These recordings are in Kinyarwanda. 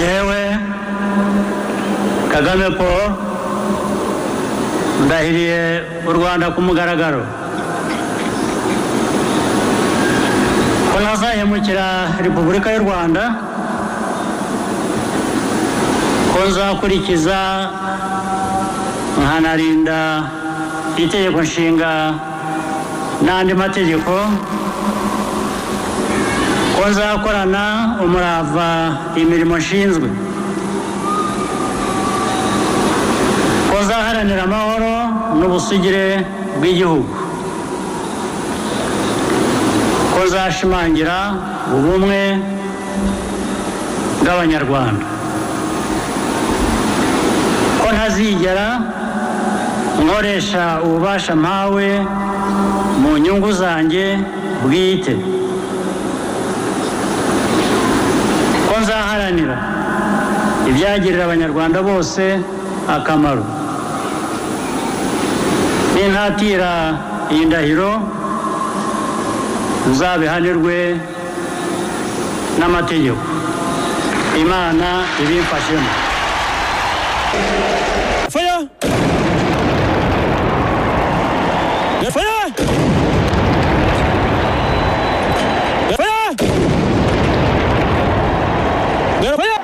yewe Kagame Paul ndahiriye u Rwanda ku mugaragaro ko ntazahemukira Repubulika y'u Rwanda, ko nzakurikiza nkanarinda itegeko nshinga n'andi mategeko, ko nzakorana umurava imirimo nshinzwe, ko nzaharanira amahoro n'ubusugire bw'igihugu, ko nzashimangira ubumwe bw'Abanyarwanda, ko ntazigera nkoresha ububasha mpawe mu nyungu zanjye bwite, ko nzaharanira ibyagirira Abanyarwanda bose akamaro. Nintatira iyi ndahiro nzabihanirwe n'amategeko. Imana ibimfashemo. Fire! Fire! Fire! Fire!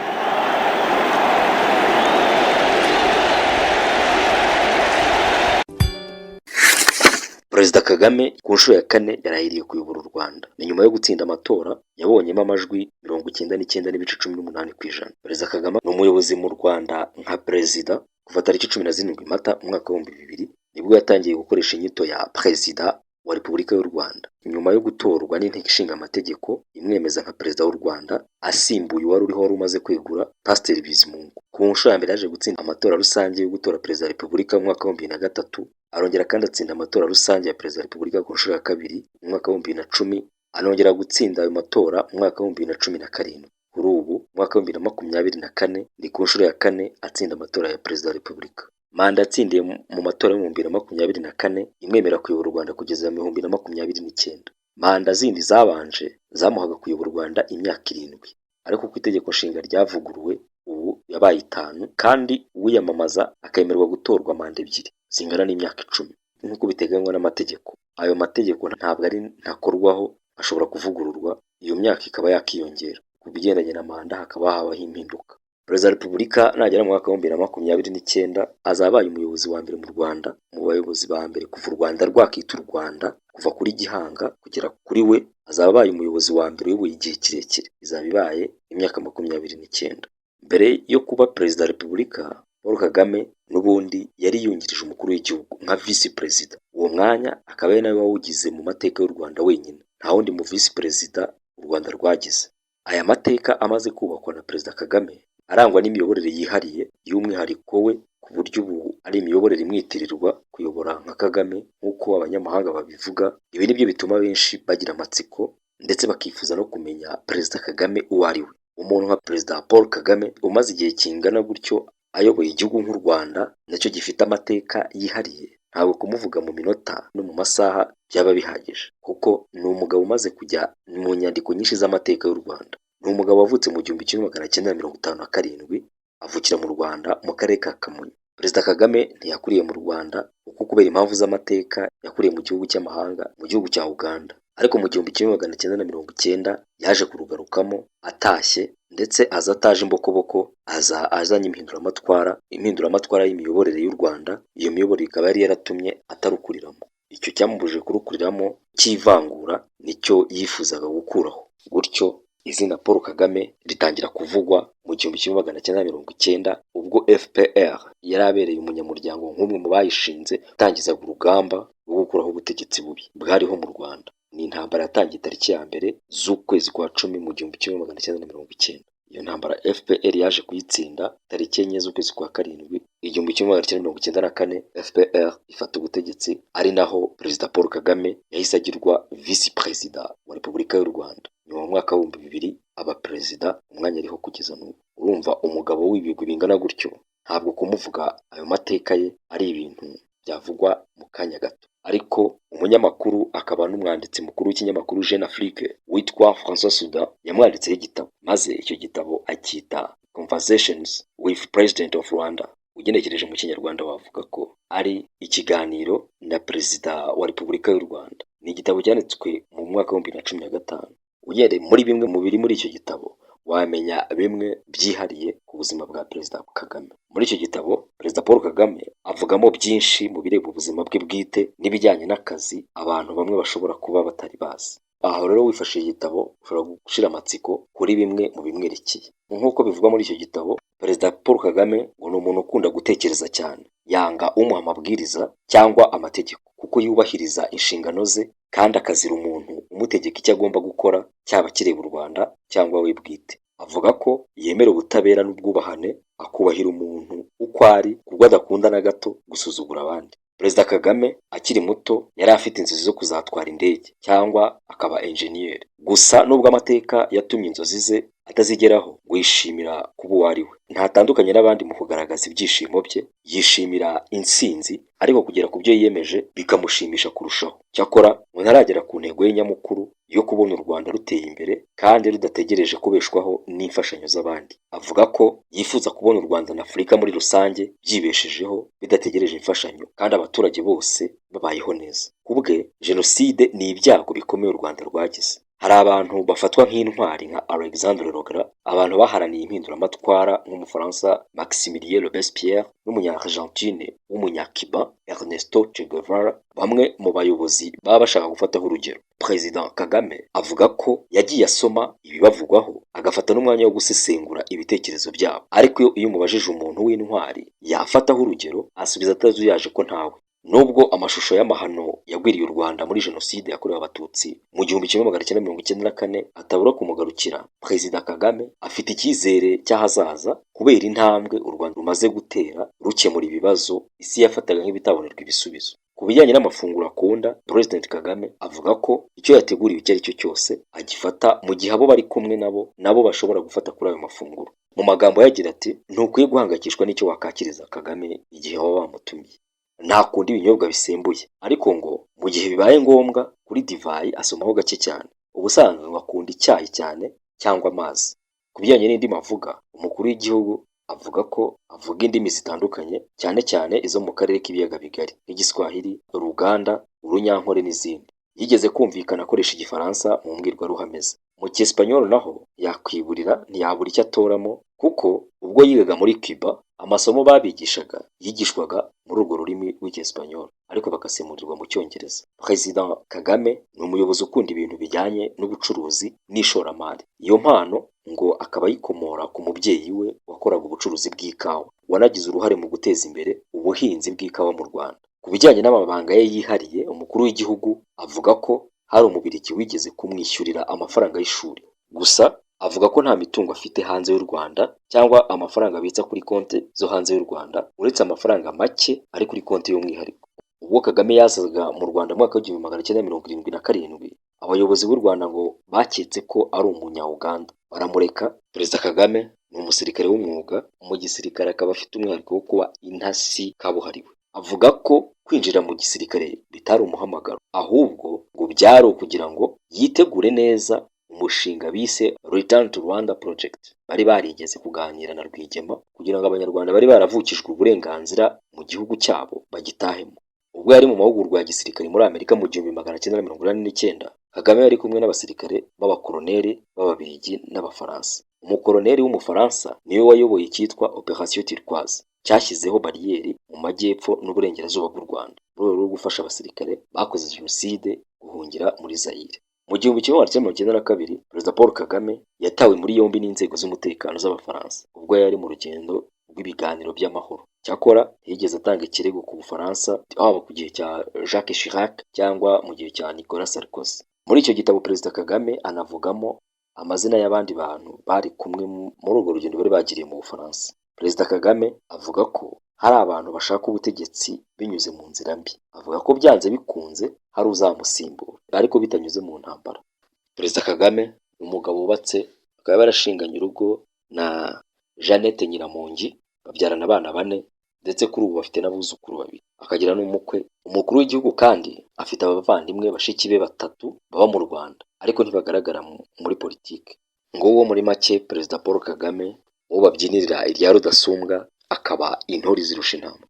Perezida Kagame ku nshuro ya kane yarahiriye kuyobora u Rwanda. Ni nyuma yo gutsinda amatora yabonyemo amajwi 99.18%. Perezida Kagame ni umuyobozi mu Rwanda nka perezida kuva tariki 17 Mata umwaka wa 2000 nibwo yatangiye gukoresha inyito ya perezida wa Repubulika y'u Rwanda, nyuma yo gutorwa n'inteko ishinga amategeko imwemeza nka perezida w'u Rwanda asimbuye wari umaze kwegura Pasiteri Bizimungu. Ku nshuro ya mbere yaje gutsinda amatora rusange yo gutora perezida wa Repubulika mu mwaka wa 2003, arongera kandi atsinda amatora rusange ya perezida wa Repubulika ku nshuro ya kabiri mu mwaka wa 2010, anongera gutsinda ayo matora mu mwaka wa 2017. Kuri ubu mu mwaka wa 2024 ni ku nshuro ya kane atsinda amatora ya perezida wa Repubulika. Manda yatsindiye mu matora ya 2024 imwemera kuyobora u Rwanda kugeza mu 2029. Manda zindi zabanje zamuhaga kuyobora u Rwanda imyaka 7, ariko ku itegeko nshinga ryavuguruwe ubu yabaye 5, kandi uwiyamamaza akemerwa gutorwa manda 2 zingana n'imyaka 10 nk'uko biteganywa n'amategeko. Ayo mategeko ntabwo ari ntakorwaho, ashobora kuvugururwa, iyo myaka ikaba yakiyongera. Ku bigendanye na manda hakaba habaho impinduka. Perezida wa Repubulika nagera mu mwaka wa 2029 azabaye umuyobozi wa mbere mu Rwanda, mu bayobozi ba mbere kuva u Rwanda rwakita u Rwanda, kuva kuri Gihanga kugera kuri we azabaye umuyobozi wa mbere uyoboye igihe kirekire, izaba ibaye imyaka 29. Mbere yo kuba perezida wa Repubulika, Paul Kagame n'ubundi yari yungirije umukuru w'igihugu nka visi perezida. Uwo mwanya akaba ari nawe wawugize mu mateka y'u Rwanda wenyine, nta wundi mu visi perezida u Rwanda rwagize. Aya mateka amaze kubakwa na Perezida Kagame arangwa n'imiyoborere yihariye y'umwihariko we, ku buryo ubu ari imiyoborere imwitirirwa kuyobora nka Kagame nk'uko abanyamahanga babivuga. Ibi nibyo bituma benshi bagira amatsiko ndetse bakifuza no kumenya Perezida Kagame uwo ari we. Umuntu nka Perezida Paul Kagame umaze igihe kingana gutyo ayoboye igihugu nk'u Rwanda, nacyo gifite amateka yihariye, ntabwo kumuvuga mu minota no mu masaha byaba bihagije, kuko ni umugabo umaze kujya mu nyandiko nyinshi z'amateka y'u Rwanda. Ni umugabo wavutse mu 1957, avukira mu Rwanda mu karere ka Kamonyi. Perezida Kagame ntiyakuriye mu Rwanda kuko kubera impamvu z'amateka yakuriye mu gihugu cy'amahanga, mu gihugu cya Uganda, ariko mu 1990 yaje kurugarukamo atashye, ndetse aza ataje imbokoboko, azanye impinduramatwara y'imiyoborere y'u Rwanda. Iyo miyoborere ikaba yari yaratumye atarukuriramo. Icyo cyamubujije kurukuriramo cy'ivangura nicyo yifuzaga gukuraho. Gutyo izina Paul Kagame ritangira kuvugwa mu 1990 ubwo FPR yari abereye umunyamuryango nk'umwe mu bayishinze utangizaga urugamba rwo gukuraho ubutegetsi bubi bwariho mu Rwanda. Ni intambara yatangiye tariki ya mbere z'ukwezi kwa 10 mu 1990. Iyo ntambara FPR yaje kuyitsinda tariki 4 z'ukwezi kwa 7 1994. FPR ifata ubutegetsi, ari naho Perezida Paul Kagame yahise agirwa visi perezida wa Repubulika y'u Rwanda. Nyuma mu mwaka wa 2000 aba perezida, umwanya ariho kugeza n'ubu. Urumva umugabo w'ibigwi bingana gutyo, ntabwo kumuvuga ayo mateka ye ari ibintu byavugwa mu kanya gato. Ariko umunyamakuru akaba n'umwanditsi mukuru w'ikinyamakuru Jeune Afrique witwa François Soudan yamwanditseho igitabo, maze icyo gitabo akita Conversations with President of Rwanda. Ugenekereje mu kinyarwanda wavuga ko ari ikiganiro na perezida wa Repubulika y'u Rwanda. Ni igitabo cyanditswe mu mwaka wa 2015. Ugendeye muri bimwe mu biri muri icyo gitabo wamenya bimwe byihariye ku buzima bwa Perezida Kagame. Muri icyo gitabo Perezida Paul Kagame avugamo byinshi mu bireba ubuzima bwe bwite n'ibijyanye n'akazi abantu bamwe bashobora kuba batari bazi. Aho rero wifashishije igitabo ushobora gushira amatsiko kuri bimwe mu bimwerekeye. Nk'uko bivugwa muri icyo gitabo, Perezida Paul Kagame ngo ni umuntu ukunda gutekereza cyane, yanga umuha amabwiriza cyangwa amategeko kuko yubahiriza inshingano ze kandi akazira umuntu umutegeka icyo agomba gukora, cyaba kireba u Rwanda cyangwa we bwite. Avuga ko yemera ubutabera n'ubwubahane, akubahira umuntu uko ari kubwo adakunda na gato gusuzugura abandi. Perezida Kagame akiri muto yari afite inzozi zo kuzatwara indege cyangwa akaba engineer. Gusa nubwo amateka yatumye inzozi ze atazigeraho, ngo yishimira kuba uwo ari we. Ntatandukanye n'abandi mu kugaragaza ibyishimo bye, yishimira intsinzi ariko kugera ku byo yiyemeje bikamushimisha kurushaho. Cyakora ngo ntaragera ku ntego ye nyamukuru yo kubona u Rwanda ruteye imbere kandi rudategereje kubeshwaho n'imfashanyo z'abandi. Avuga ko yifuza kubona u Rwanda na Afurika muri rusange byibeshejeho bidategereje imfashanyo kandi abaturage bose babayeho neza. Kubwe jenoside ni ibyago bikomeye u Rwanda rwagize. Hari abantu bafatwa nk'intwari nka Alexandre Logara, abantu baharaniye impinduramatwara nk'umufaransa Maximilien Robespierre n'umunya-Argentine w'umunya-Cuba Ernesto Che Guevara, bamwe mu bayobozi baba bashaka gufataho urugero. Perezida Kagame avuga ko yagiye asoma ibibavugwaho agafata n'umwanya wo gusesengura ibitekerezo byabo, ariko iyo umubajije umuntu w'intwari yafataho urugero asubiza atazuyaje ko ntawe. Nubwo amashusho y'amahano yagwiriye u Rwanda muri jenoside yakorewe abatutsi mu 1994 atabura kumugarukira, Perezida Kagame afite icyizere cy'ahazaza kubera intambwe u Rwanda rumaze gutera rukemura ibibazo isi yafataga nk'ibitabonerwa ibisubizo. Ku bijyanye n'amafunguro akunda, President Kagame avuga ko icyo yateguriwe icyo ari cyo cyose agifata mu gihe abo bari kumwe nabo bashobora gufata kuri ayo mafunguro. Mu magambo yagira ati, ntukwiye guhangayikishwa n'icyo wakakiriza Kagame igihe waba wamutumiye. Ntakunda ibinyobwa bisembuye, ariko ngo mu gihe bibaye ngombwa kuri divayi asomaho gake cyane. Ubusanzwe ngo akunda icyayi cyane cyangwa amazi. Ku bijyanye n'indimi avuga, umukuru w'igihugu avuga ko avuga indimi zitandukanye cyane cyane izo mu karere k'ibiyaga bigari nk'igiswahili, uruganda, urunyankore n'izindi. Yigeze kumvikana akoresha igifaransa mu mbwirwaruhame ze. Mu cyesipanyol naho yakwiburira ntiyabura icyo atoramo kuko ubwo yigaga muri Cuba amasomo babigishaga yigishwaga muri urwo rurimi rw'icyesipanyol ariko bagasemurirwa mu cyongereza. Perezida Kagame ni umuyobozi ukunda ibintu bijyanye n'ubucuruzi n'ishoramari. Iyo mpano ngo akaba yikomora ku mubyeyi we wakoraga ubucuruzi bw'ikawa, wanagize uruhare mu guteza imbere ubuhinzi bw'ikawa mu Rwanda. Ku bijyanye n'amabanga ye yihariye, umukuru w'igihugu avuga ko hari umubirigi wigeze kumwishyurira amafaranga y'ishuri. Gusa avuga ko nta mitungo afite hanze y'u Rwanda cyangwa amafaranga abitsa kuri konti zo hanze y'u Rwanda uretse amafaranga make ari kuri konti y'umwihariko. Ubwo Kagame yazaga mu Rwanda mu mwaka wa 1977, abayobozi b'u Rwanda ngo baketse ko ari umunya-Uganda baramureka. Perezida Kagame ni umusirikare w'umwuga, mu gisirikare akaba afite umwihariko wo kuba intasi kabuhariwe. Avuga ko kwinjira mu gisirikare bitari umuhamagaro, ahubwo ngo byari ukugira ngo yitegure neza umushinga bise Return to Rwanda Project. Bari barigeze kuganira na Rwigema kugira ngo abanyarwanda bari baravukijwe uburenganzira mu gihugu cyabo bagitahemo. Ubwo yari mu mahugurwa ya gisirikare muri Amerika mu 1989, Kagame yari kumwe n'abasirikare b'abakoloneli b'Ababiligi n'Abafaransa. Umukoloneli w'Umufaransa niwe wayoboye icyitwa Operation Turquoise, cyashyizeho bariyeri mu majyepfo n'uburengerazuba bw'u Rwanda mu rwego rwo gufasha abasirikare bakoze jenoside guhungira muri Zaire. Mu 1992, Perezida Paul Kagame yatawe muri yombi n'inzego z'umutekano z'Abafaransa ubwo yari mu rugendo rw'ibiganiro by'amahoro. Cyakora yigeze atanga ikirego ku Bufaransa haba ku gihe cya Jacques Chirac cyangwa mu gihe cya Nicolas Sarkozy. Muri icyo gitabo Perezida Kagame anavugamo amazina y'abandi bantu bari kumwe muri urwo rugendo bari bagiriye mu Bufaransa. Perezida Kagame avuga ko hari abantu bashaka ubutegetsi binyuze mu nzira mbi. Avuga ko byanze bikunze hari uzamusimbura ariko bitanyuze mu ntambara. Perezida Kagame ni umugabo wubatse, akaba yarashinganye urugo na Jeannette Nyiramongi, babyarana abana 4 ndetse kuri ubu bafite n'abuzukuru 2, akagira n'umukwe. Umukuru w'igihugu kandi afite abavandimwe bashiki be 3 baba mu Rwanda ariko ntibagaragara muri politiki. Ngo uwo muri make Perezida Paul Kagame uwo babyinirira irya rudasumbwa akaba intore zirusha intambwe.